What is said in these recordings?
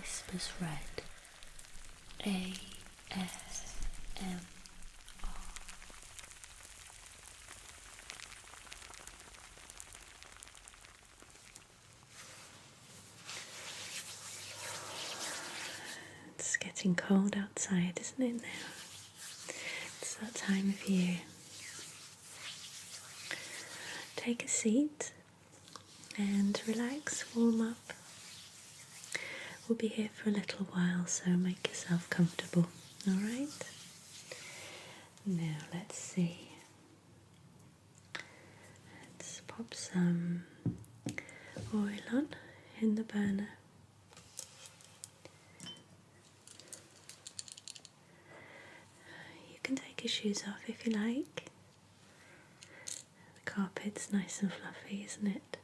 WhispersRed ASMR. It's getting cold outside, isn't it now? It's that time of year. Take a seat and relax, warm up. We'll be here for a little while, so make yourself comfortable, alright? Now let's see. Let's pop some oil on in the burner. You can take your shoes off if you like. The carpet's nice and fluffy, isn't it?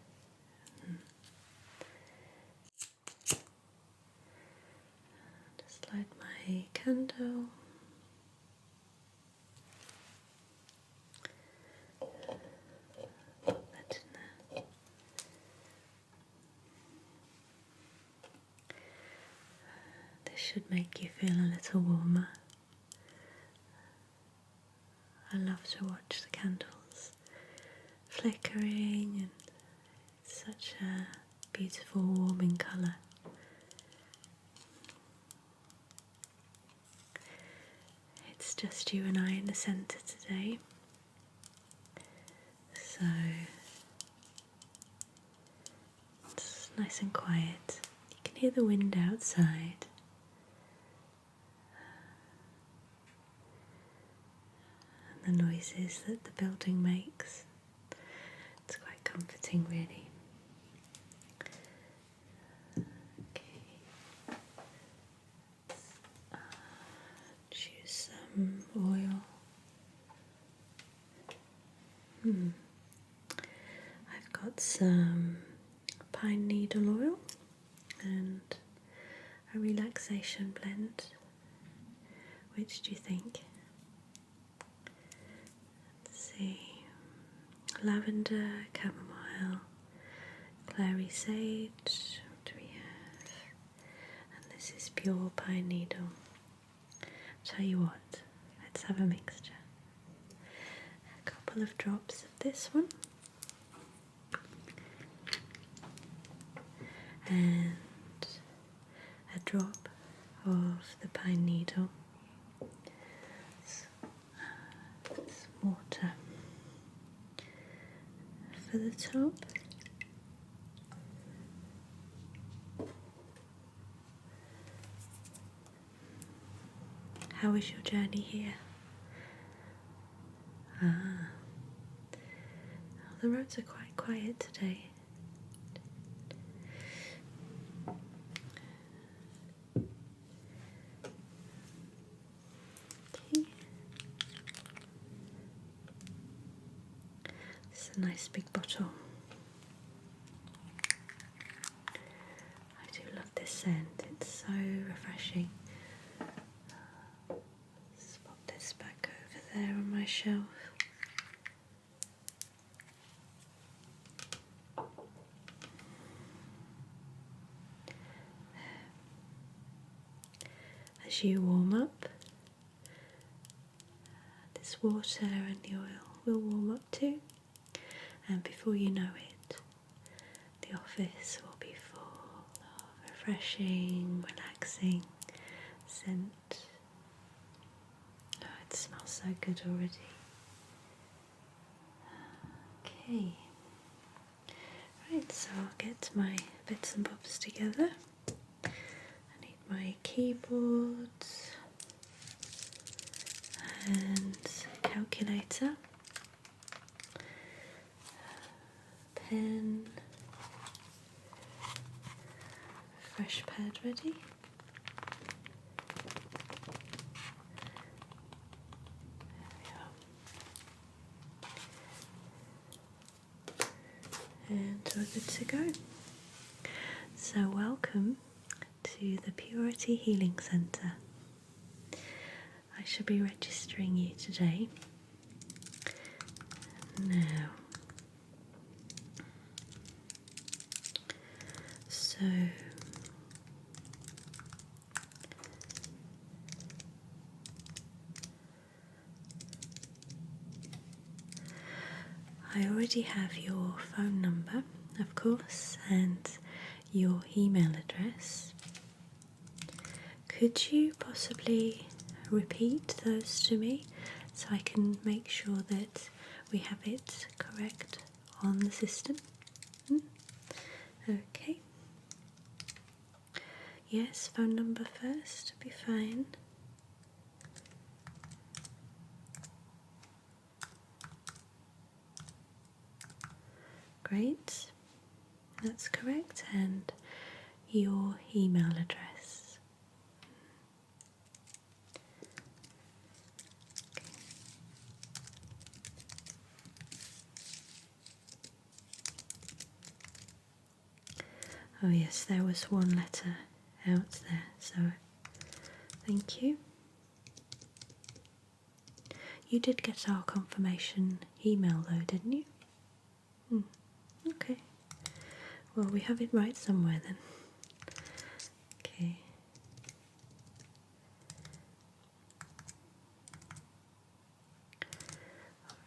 Just light my candle. Put that in there. This should make you feel a little warmer. I love to watch the candles flickering, and it's such a beautiful warming colour. It's just you and I in the centre today, so it's nice and quiet. You can hear the wind outside. The noises that the building makes. It's quite comforting, really. Okay. Choose some oil. I've got some pine needle oil and a relaxation blend. Which do you think? Lavender, chamomile, clary sage, what do we have? And this is pure pine needle. Tell you what, let's have a mixture. A couple of drops of this one. And a drop of the pine needle. Some water. For the top, how was your journey here? The roads are quite quiet today. Okay. It's a nice big bottle. I do love this scent, it's so refreshing. Let's pop this back over there on my shelf. As you warm up, this water and the oil will warm up too, and before you know it, the office will be full of refreshing, relaxing scent. Oh, it smells so good already. Okay, right, so I'll get my bits and bobs together. I need my keyboard and calculator, pen, fresh pad ready. And we're good to go. So welcome to the Purity Healing Centre. I shall be registering you today. Now, so I already have your phone number, of course, and your email address. Could you possibly repeat those to me so I can make sure that we have it correct on the system? Okay. Yes, phone number first, be fine. Great, that's correct. And your email address. Oh yes, there was one letter out there, so thank you. You did get our confirmation email though, didn't you? Okay. Well, we have it right somewhere then. Okay.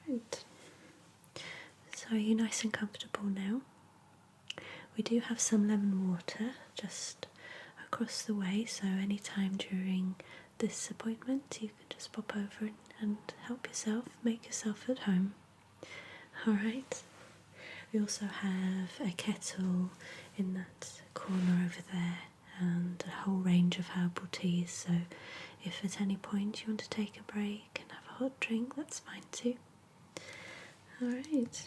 Alright. So are you nice and comfortable now? We do have some lemon water just across the way, so anytime during this appointment you can just pop over and help yourself, make yourself at home. Alright. We also have a kettle in that corner over there and a whole range of herbal teas, so if at any point you want to take a break and have a hot drink, that's fine too. Alright,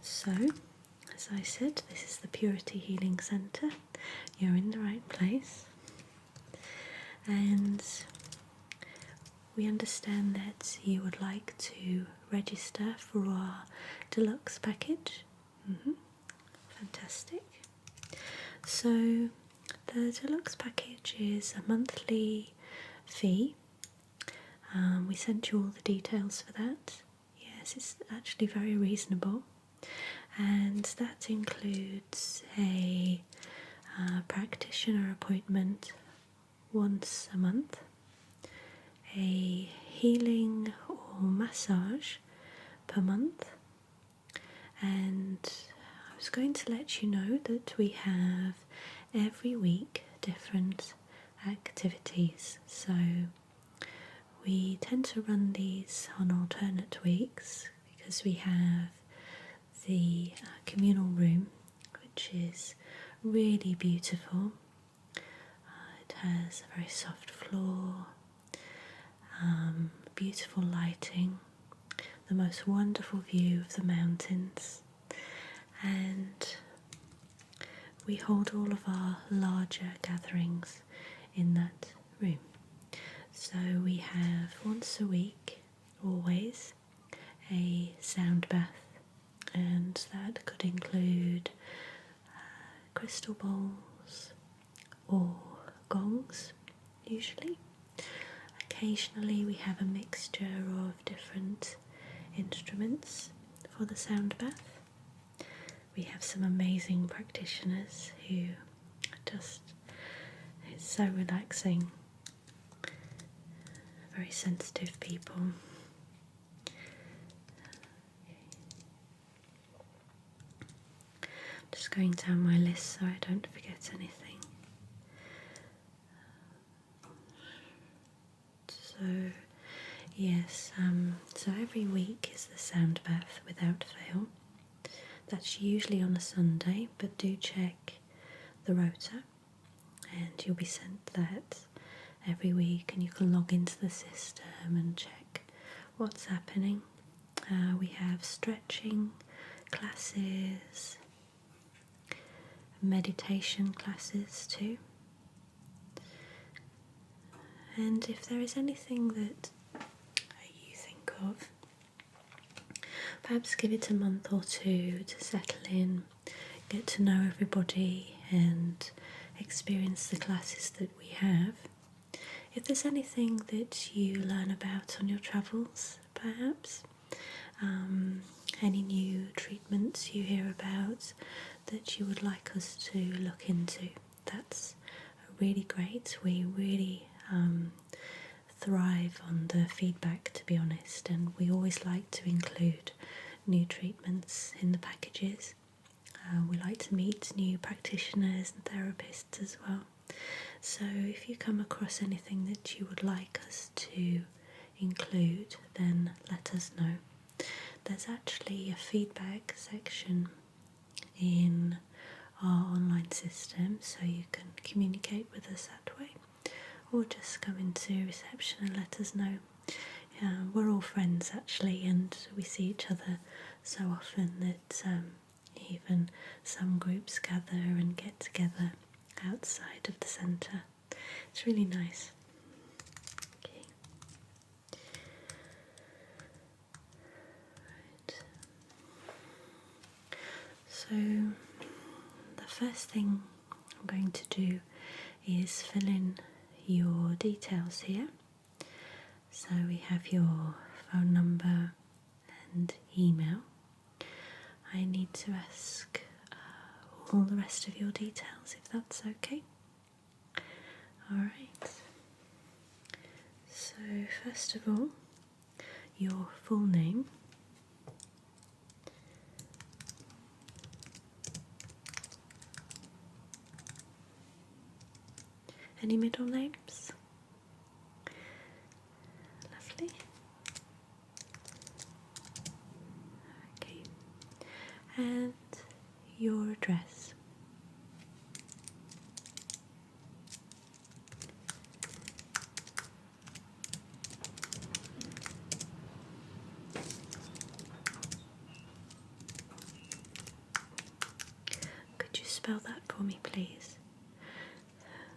so as I said, this is the Purity Healing Centre. You're in the right place, and we understand that you would like to register for our deluxe package. Fantastic. So the deluxe package is a monthly fee. We sent you all the details for that. Yes, it's actually very reasonable, and that includes a practitioner appointment once a month, a healing or massage per month, and I was going to let you know that we have every week different activities, so we tend to run these on alternate weeks because we have the communal room, which is really beautiful. It has a very soft floor, beautiful lighting, the most wonderful view of the mountains, and we hold all of our larger gatherings in that room. So we have once a week, always, a sound bath, and that could include crystal bowls or gongs, usually. Occasionally we have a mixture of different instruments for the sound bath. We have some amazing practitioners who just, it's so relaxing, very sensitive people. Just going down my list so I don't forget anything. So yes, so every week is the sound bath without fail. That's usually on a Sunday, but do check the rota and you'll be sent that every week, and you can log into the system and check what's happening. We have stretching classes, meditation classes too, and if there is anything that you think of, perhaps give it a month or two to settle in, get to know everybody and experience the classes that we have. If there's anything that you learn about on your travels, perhaps, any new treatments you hear about that you would like us to look into, that's really great. We really thrive on the feedback, to be honest, and we always like to include new treatments in the packages. We like to meet new practitioners and therapists as well. So if you come across anything that you would like us to include, then let us know. There's actually a feedback section in our online system, so you can communicate with us that way, or just come into reception and let us know. We're all friends actually, and we see each other so often that even some groups gather and get together outside of the centre. It's really nice. Okay. Right. So the first thing I'm going to do is fill in your details here. So we have your phone number and email. I need to ask all the rest of your details, if that's okay. Alright. So first of all, your full name. Any middle names? Lovely. Okay. And your address. Could you spell that for me, please?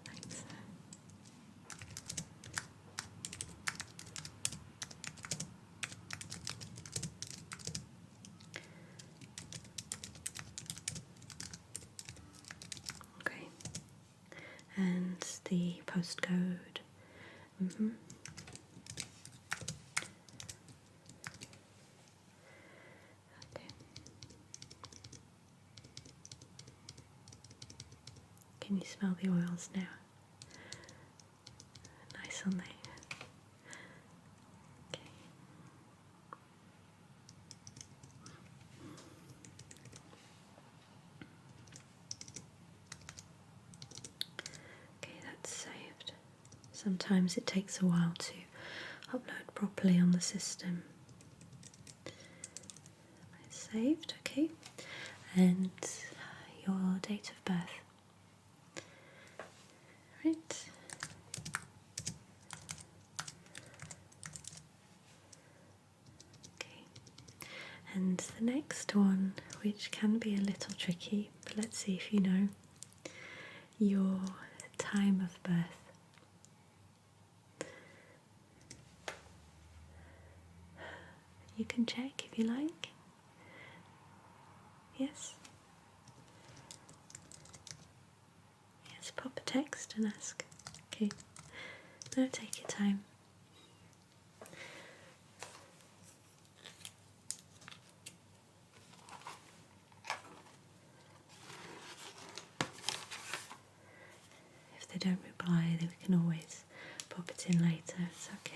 Thanks. Okay. And the postcode. Okay. Can you smell the oils now? Nice on there. Okay. Okay, that's saved. Sometimes it takes a while to upload properly on the system. It's saved, okay. And your date of birth. Right. Okay. And the next one, which can be a little tricky, but let's see if you know, your time of birth. You can check if you like. Yes? Yes, pop a text and ask. Okay. No, take your time. If they don't reply, then we can always pop it in later. It's okay.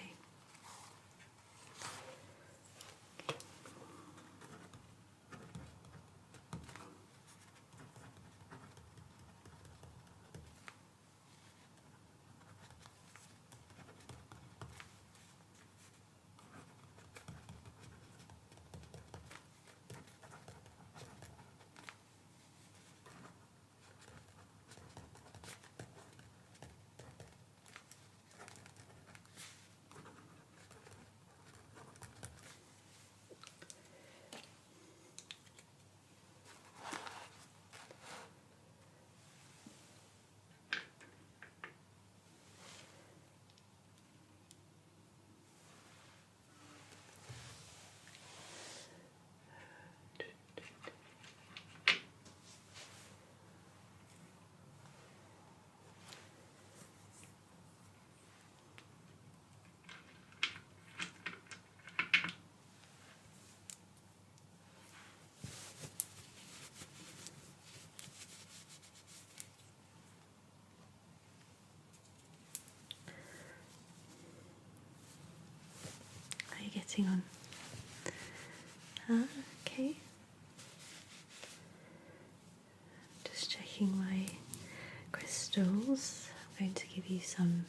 How are you getting on? Okay. oils. I'm going to give you some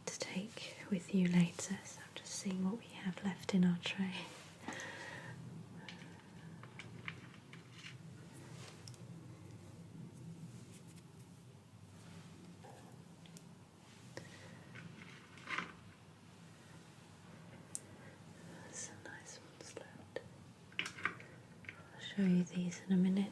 to take with you later, so I'm just seeing what we have left in our tray. Some nice ones left. I'll show you these in a minute.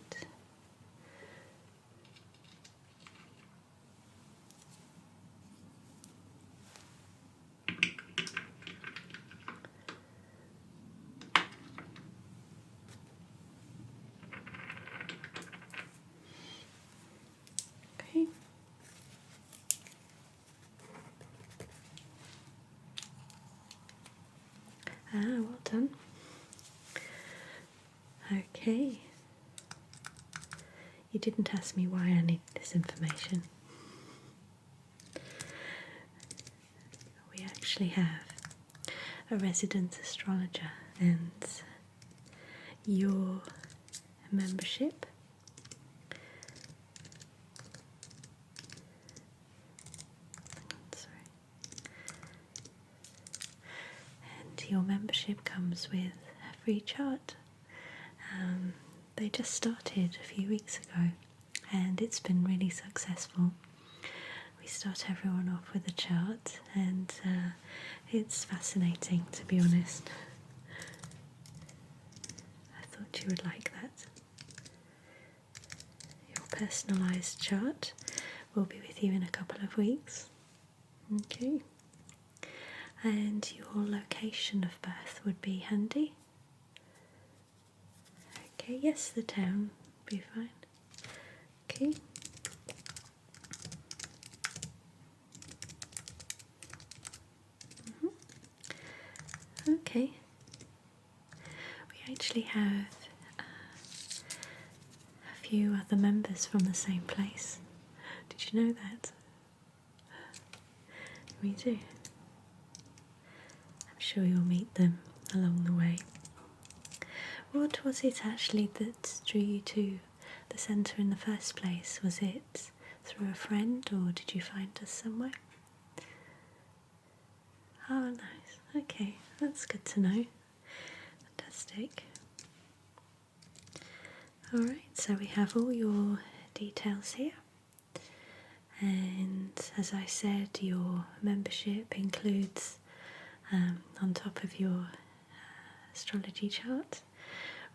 Okay. Well done. Okay. You didn't ask me why I need this information. We actually have a resident astrologer, and your membership your membership comes with a free chart. They just started a few weeks ago and it's been really successful. We start everyone off with a chart, and it's fascinating, to be honest. I thought you would like that. Your personalised chart will be with you in a couple of weeks. Okay. And your location of birth would be handy. Okay, yes, the town would be fine. Okay. Okay. We actually have a few other members from the same place. Did you know that? We do. I'm sure you'll meet them along the way. What was it actually that drew you to the centre in the first place? Was it through a friend, or did you find us somewhere? Oh, nice. Okay, that's good to know. Fantastic. Alright, so we have all your details here. And as I said, your membership includes, on top of your astrology chart,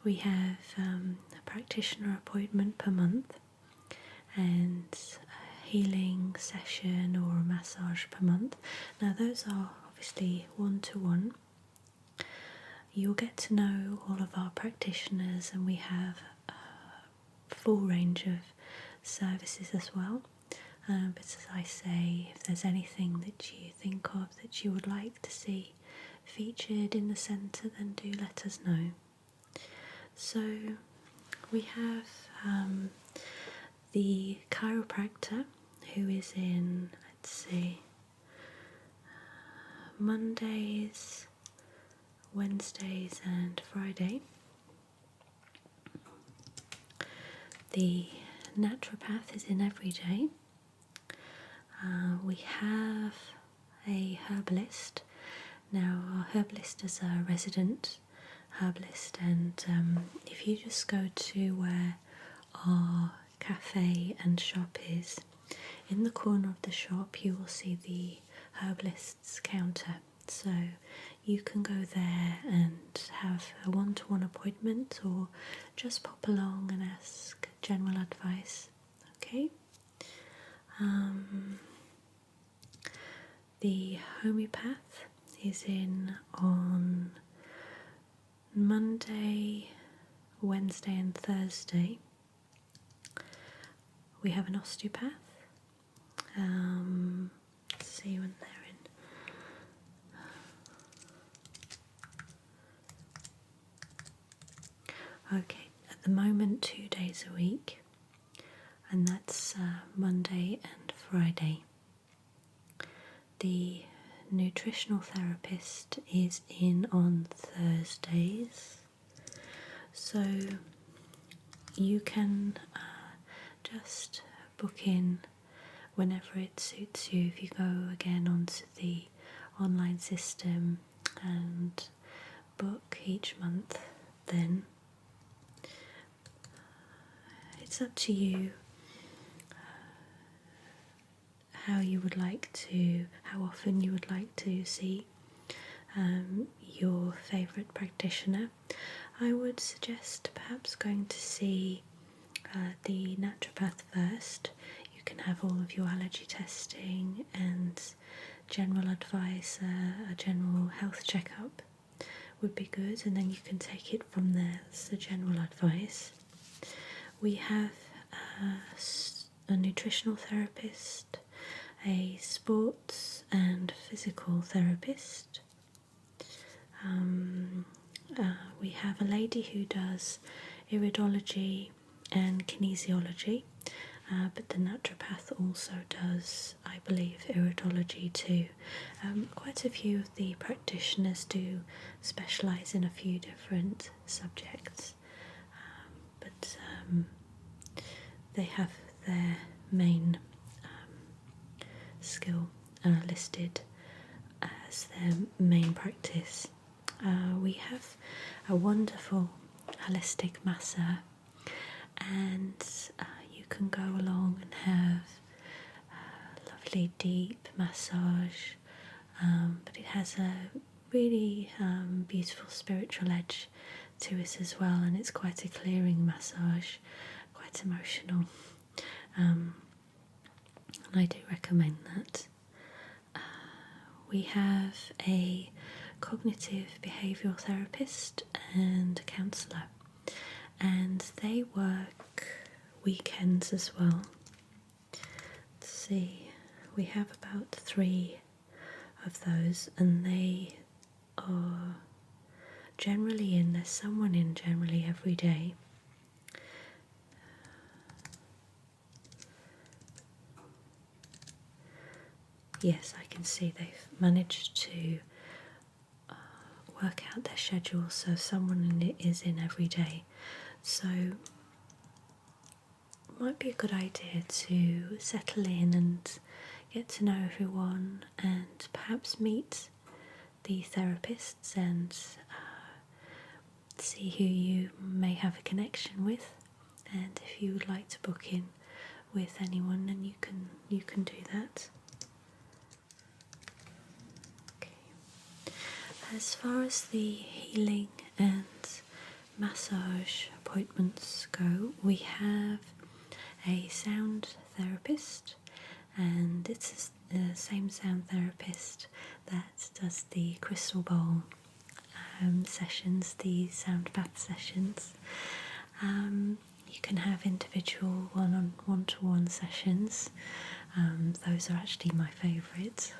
we have a practitioner appointment per month and a healing session or a massage per month. Now those are obviously one-to-one. You'll get to know all of our practitioners, and we have a full range of services as well. But as I say, if there's anything that you think of that you would like to see featured in the centre, then do let us know. So we have the chiropractor, who is in, let's see, Mondays, Wednesdays and Friday. The naturopath is in every day. We have a herbalist. Now our herbalist is a resident herbalist, and if you just go to where our cafe and shop is, in the corner of the shop you will see the herbalist's counter, so you can go there and have a one-to-one appointment, or just pop along and ask general advice. Okay. The homeopath is in on Monday, Wednesday and Thursday. We have an osteopath. Let's see when they're in. Okay, at the moment 2 days a week, and that's Monday and Friday. The nutritional therapist is in on Thursdays, so you can just book in whenever it suits you, if you go again onto the online system and book each month, then it's up to you how often you would like to see your favourite practitioner. I would suggest perhaps going to see the naturopath first. You can have all of your allergy testing and general advice, a general health checkup would be good, and then you can take it from there. That's the general advice. We have a nutritional therapist, a sports and physical therapist. We have a lady who does iridology and kinesiology, but the naturopath also does, I believe, iridology too. Quite a few of the practitioners do specialise in a few different subjects, but they have their main skill listed as their main practice. We have a wonderful holistic masseur, and you can go along and have a lovely deep massage, but it has a really beautiful spiritual edge to it as well, and it's quite a clearing massage, quite emotional, and I do recommend that. We have a cognitive behavioural therapist and a counsellor, and they work weekends as well. Let's see, we have about 3 of those, and they are generally in, there's someone in generally every day. Yes, I can see they've managed to work out their schedule, so someone is in every day. So it might be a good idea to settle in and get to know everyone, and perhaps meet the therapists and see who you may have a connection with. And if you would like to book in with anyone, then you can do that. As far as the healing and massage appointments go, we have a sound therapist, and it's the same sound therapist that does the crystal bowl sessions, the sound bath sessions. You can have individual one-to-one sessions. Those are actually my favourites.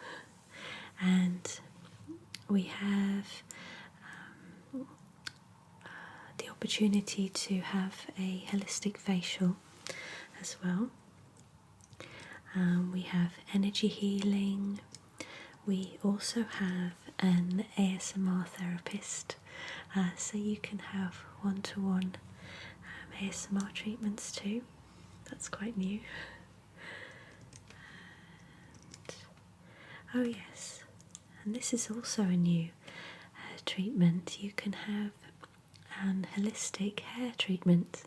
And we have the opportunity to have a holistic facial as well. We have energy healing. We also have an ASMR therapist, so you can have one-to-one ASMR treatments too. That's quite new. Oh yes, and this is also a new treatment. You can have an holistic hair treatment,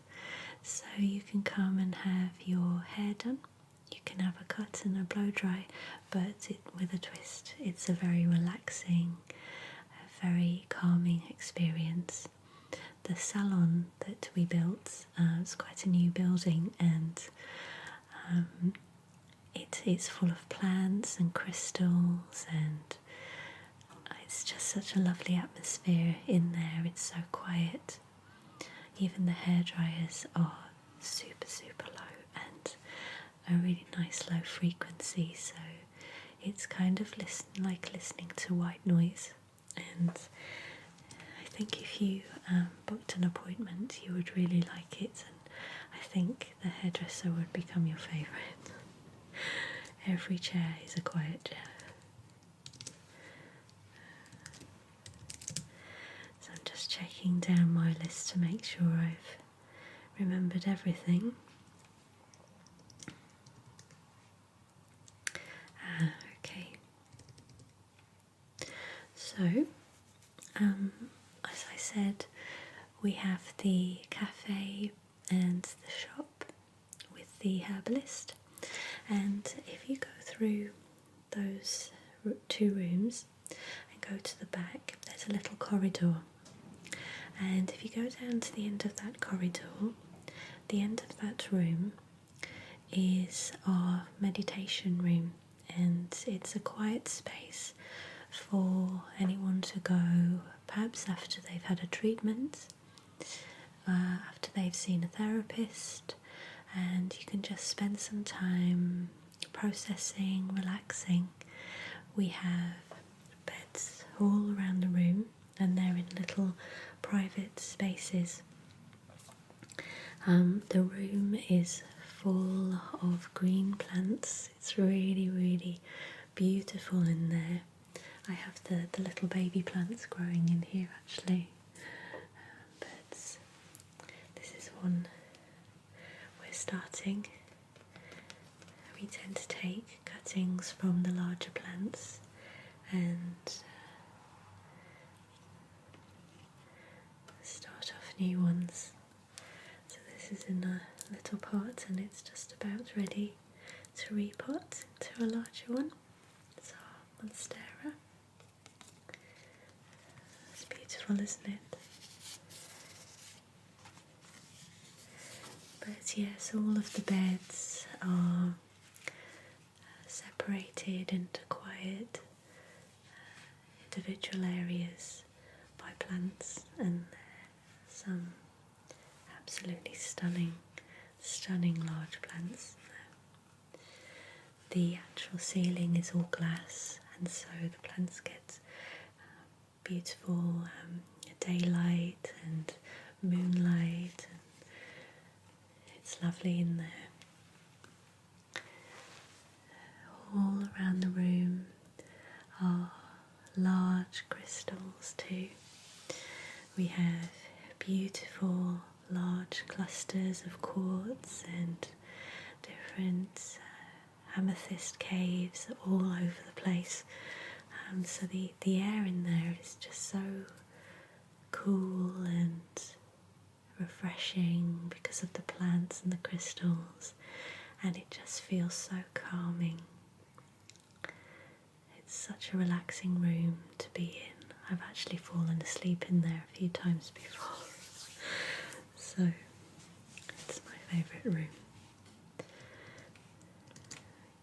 so you can come and have your hair done. You can have a cut and a blow dry, but with a twist. It's a very relaxing, very calming experience. The salon that we built, it's quite a new building, and it's full of plants and crystals, and it's just such a lovely atmosphere in there. It's so quiet. Even the hair dryers are super low and a really nice low frequency, so it's kind of like listening to white noise. And I think if you booked an appointment, you would really like it, and I think the hairdresser would become your favourite. Every chair is a quiet chair. So I'm just checking down my list to make sure I've remembered everything. So, as I said, we have the cafe and the shop with the herbalist, and if you go through those 2 rooms and go to the back, there's a little corridor, and if you go down to the end of that corridor, the end of that room is our meditation room, and it's a quiet space for anyone to go, perhaps after they've had a treatment, after they've seen a therapist, and you can just spend some time processing, relaxing. We have beds all around the room, and they're in little private spaces. The room is full of green plants. It's really, really beautiful in there. I have the little baby plants growing in here actually. But this is one we're starting. We tend to take cuttings from the larger plants and start off new ones. So this is in a little pot and it's just about ready to repot to a larger one. It's our monstera. It's beautiful, isn't it? But yes, all of the beds are separated into quiet individual areas by plants, and some absolutely stunning large plants. The actual ceiling is all glass, and so the plants get beautiful daylight and moonlight, and it's lovely in there. All around the room are large crystals too. We have beautiful large clusters of quartz and different amethyst caves all over the place. So the air in there is just so cool and refreshing because of the plants and the crystals, and it just feels so calming. It's such a relaxing room to be in. I've actually fallen asleep in there a few times before. So it's my favourite room.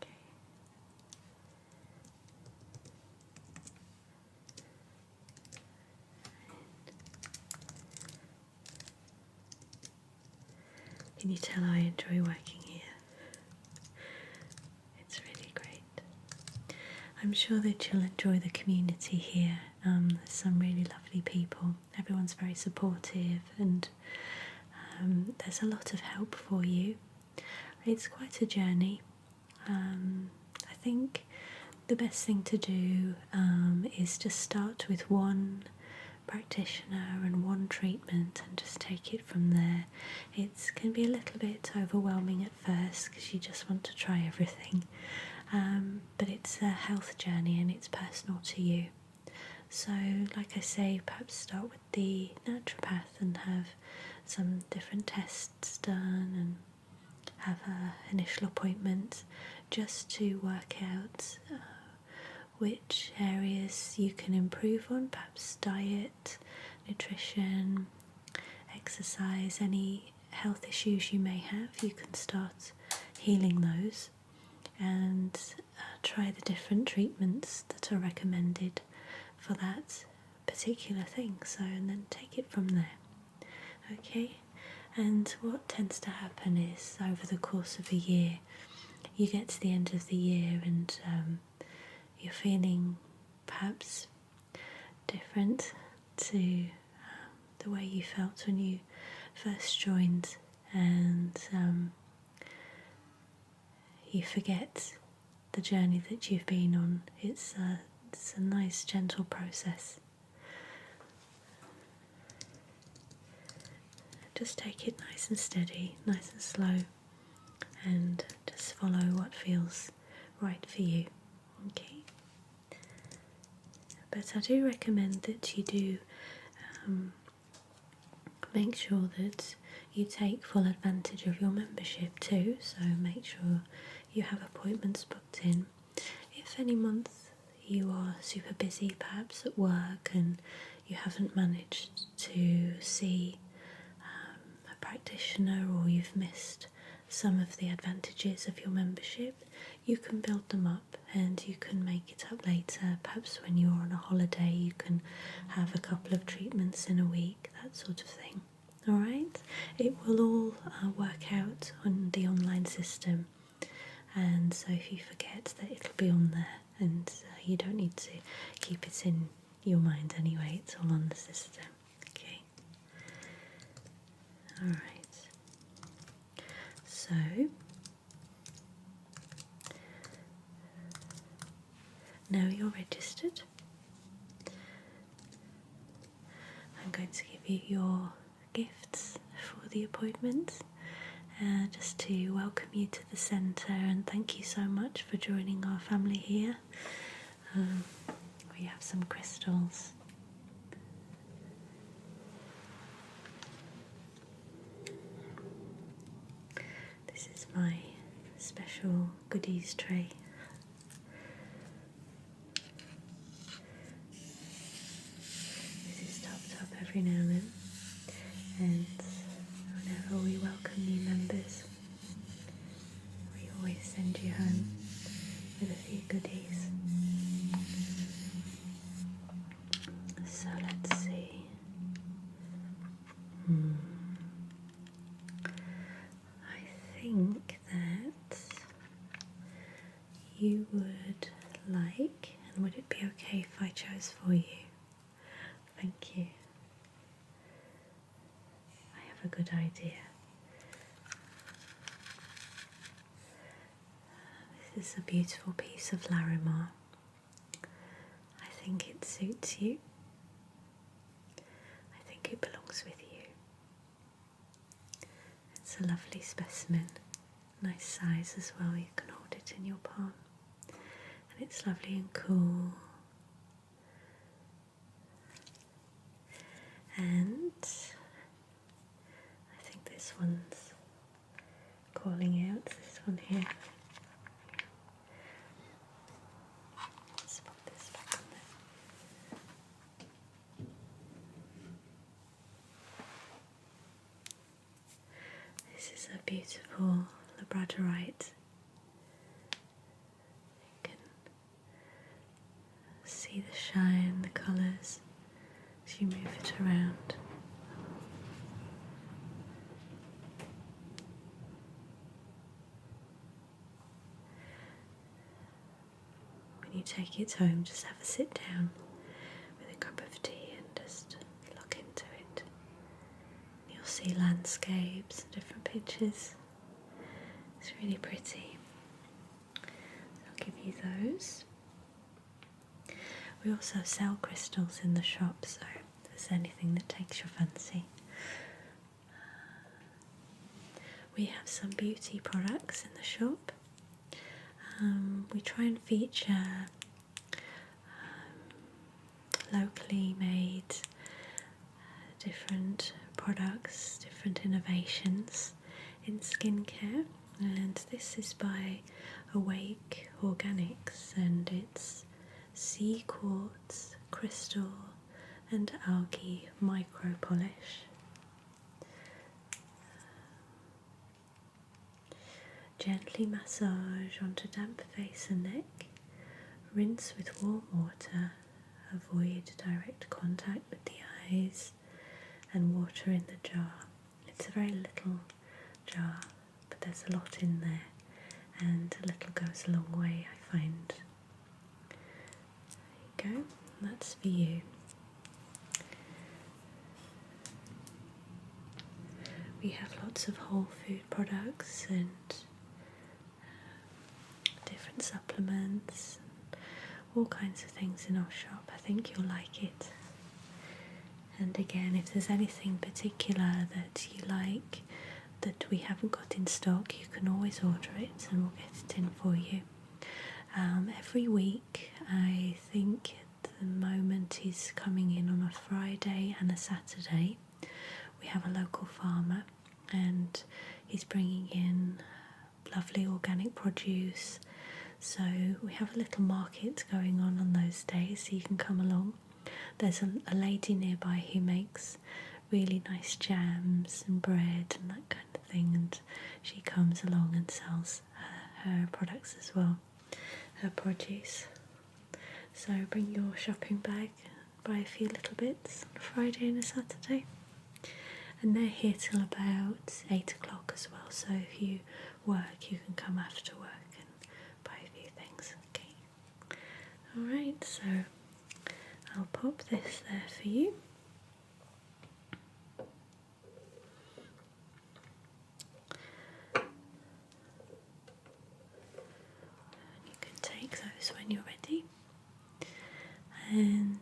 Okay. Can you tell I enjoy working here? It's really great. I'm sure that you'll enjoy the community here. There's some really lovely people. Everyone's very supportive, and there's a lot of help for you. It's quite a journey. I think the best thing to do is just start with one practitioner and one treatment and just take it from there. It can be a little bit overwhelming at first because you just want to try everything, but it's a health journey and it's personal to you. So like I say, perhaps start with the naturopath and have some different tests done and have an initial appointment just to work out which areas you can improve on, perhaps diet, nutrition, exercise, any health issues you may have. You can start healing those and try the different treatments that are recommended for that particular thing. So, and then take it from there. Okay, and what tends to happen is over the course of a year, you get to the end of the year and you're feeling perhaps different to the way you felt when you first joined, and you forget the journey that you've been on. It's a nice gentle process. Just take it nice and steady, nice and slow, and just follow what feels right for you. Okay. But I do recommend that you do make sure that you take full advantage of your membership too, so make sure you have appointments booked in. If any month you are super busy, perhaps at work, and you haven't managed to see a practitioner, or you've missed some of the advantages of your membership, you can build them up and you can make it up later. Perhaps when you're on a holiday you can have a couple of treatments in a week, that sort of thing. Alright, it will all work out on the online system, and so if you forget, that it'll be on there, and you don't need to keep it in your mind anyway, it's all on the system. Okay, alright, so now you're registered, I'm going to give you your gifts for the appointment, just to welcome you to the centre and thank you so much for joining our family here. We have some crystals. This is my special goodies tray. This is topped up every now and then, and whenever we welcome new members, we always send you home with a few goodies. So let's see. I think that you would like, and would it be okay if I chose for you? Thank you. I have a good idea. This is a beautiful piece of Larimar. I think it suits you. I think it belongs with you. It's a lovely specimen, nice size as well, you can hold it in your palm, and it's lovely and cool. And I think this one's calling out, this one here. Let's pop this back on there. This is a beautiful labradorite. You can see the shine, the colours as you move it around. When you take it home, just have a sit down with a cup of tea and just look into it. You'll see landscapes and different pictures. It's really pretty. I'll give you those. We also sell crystals in the shop, so if there's anything that takes your fancy. We have some beauty products in the shop. We try and feature locally made different products, different innovations in skincare, and this is by Awake Organics, and it's sea quartz, crystal and algae micro polish. Gently massage onto damp face and neck, rinse with warm water, avoid direct contact with the eyes, and water in the jar. It's a very little jar, but there's a lot in there, and a little goes a long way, I find. There you go, that's for you. We have lots of whole food products and different supplements, all kinds of things in our shop. I think you'll like it. And again, if there's anything particular that you like that we haven't got in stock, you can always order it and we'll get it in for you. Every week, I think the moment he's coming in on a Friday and a Saturday. We have a local farmer and he's bringing in lovely organic produce, so we have a little market going on those days, so you can come along. There's a lady nearby who makes really nice jams and bread and that kind of thing, and she comes along and sells her products as well, her produce. So bring your shopping bag, buy a few little bits on a Friday and a Saturday. And they're here till about 8 o'clock as well, so if you work you can come after work and buy a few things, okay? Alright, so I'll pop this there for you. You can take those when you're ready, and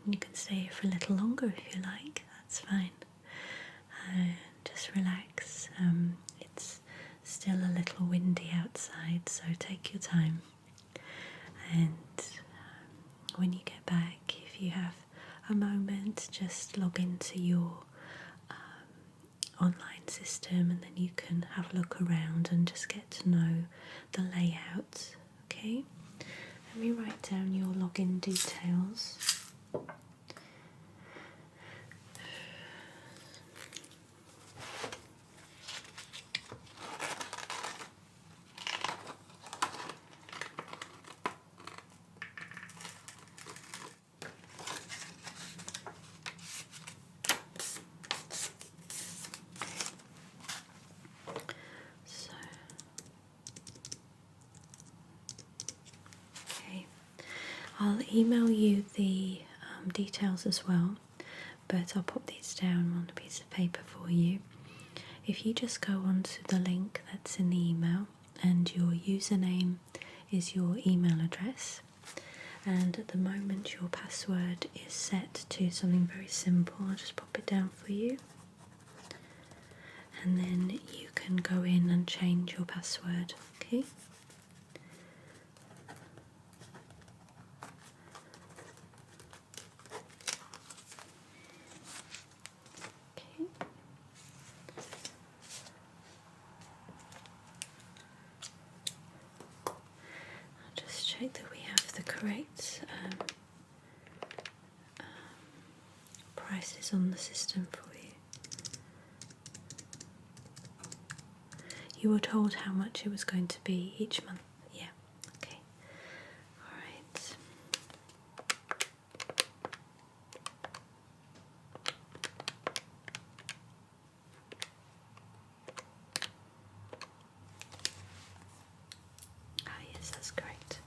you can stay here for a little longer if you like, that's fine. Just relax. It's still a little windy outside, so take your time. And when you get back, if you have a moment, just log into your online system, and then you can have a look around and just get to know the layout. Okay? Let me write down your login details. I'll email you the details as well, but I'll pop these down on a piece of paper for you. If you just go onto the link that's in the email, and your username is your email address, and at the moment your password is set to something very simple, I'll just pop it down for you, and then you can go in and change your password, okay? Check that we have the correct prices on the system for you. You were told how much it was going to be each month? Yeah, okay. Alright. Ah, yes, that's great.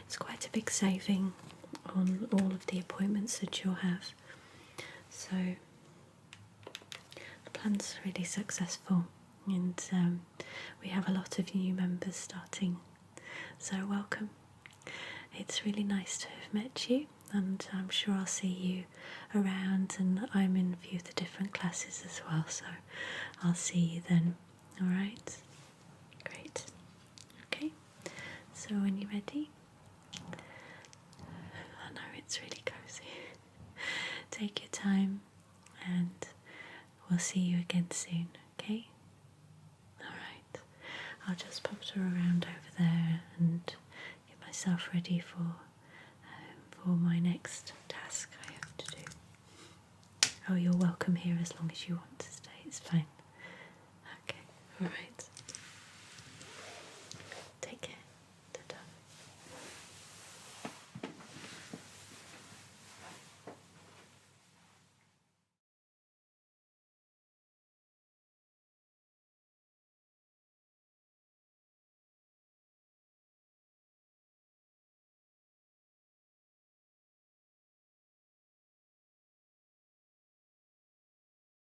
It's quite a big saving on all of the appointments that you'll have, so the plan's really successful, and we have a lot of new members starting, so welcome. It's really nice to have met you, and I'm sure I'll see you around, and I'm in a few of the different classes as well, so I'll see you then. Alright? Great. Okay, so when you're ready, I know it's really cozy. Take your time, and we'll see you again soon, okay? Alright, I'll just pop her around over there and get myself ready for my next task I have to do. Oh, you're welcome here as long as you want to stay, it's fine. Okay, alright.